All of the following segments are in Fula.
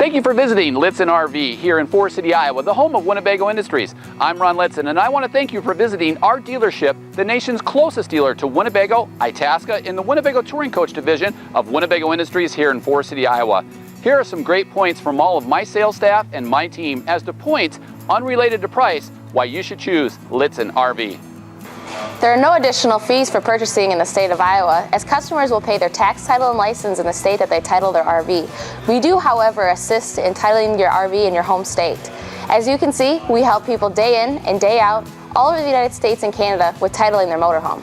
Thank you for visiting Lichtsinn RV here in Forest City, Iowa, the home of Winnebago Industries. I'm Ron Lichtsinn, and I want to thank you for visiting our dealership, the nation's closest dealer to Winnebago, Itasca, in the Winnebago Touring Coach Division of Winnebago Industries here in Forest City, Iowa. Here are some great points from all of my sales staff and my team as to points unrelated to price why you should choose Lichtsinn RV. There are no additional fees for purchasing in the state of Iowa, as customers will pay their tax, title, and license in the state that they title their RV. We do, however, assist in titling your RV in your home state. As you can see, we help people day in and day out all over the United States and Canada with titling their motorhome.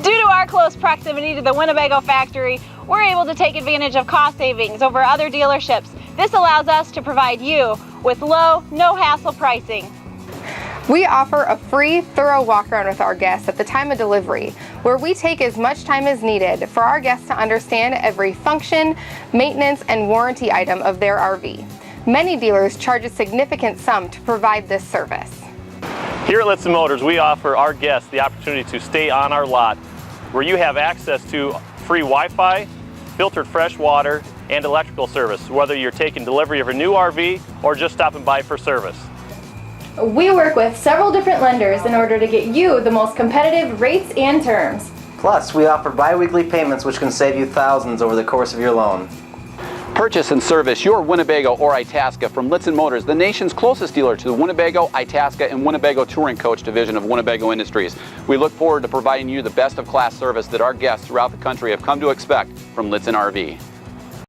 Due to our close proximity to the Winnebago factory, we're able to take advantage of cost savings over other dealerships. This allows us to provide you with low, no-hassle pricing. We offer a free, thorough walk-around with our guests at the time of delivery, where we take as much time as needed for our guests to understand every function, maintenance, and warranty item of their RV. Many dealers charge a significant sum to provide this service. Here at Lichtsinn Motors, we offer our guests the opportunity to stay on our lot, where you have access to free Wi-Fi, filtered fresh water, and electrical service, whether you're taking delivery of a new RV or just stopping by for service. We work with several different lenders in order to get you the most competitive rates and terms. Plus, we offer bi-weekly payments which can save you thousands over the course of your loan. Purchase and service your Winnebago or Itasca from Lichtsinn Motors, the nation's closest dealer to the Winnebago, Itasca, and Winnebago Touring Coach Division of Winnebago Industries. We look forward to providing you the best of class service that our guests throughout the country have come to expect from Lichtsinn RV.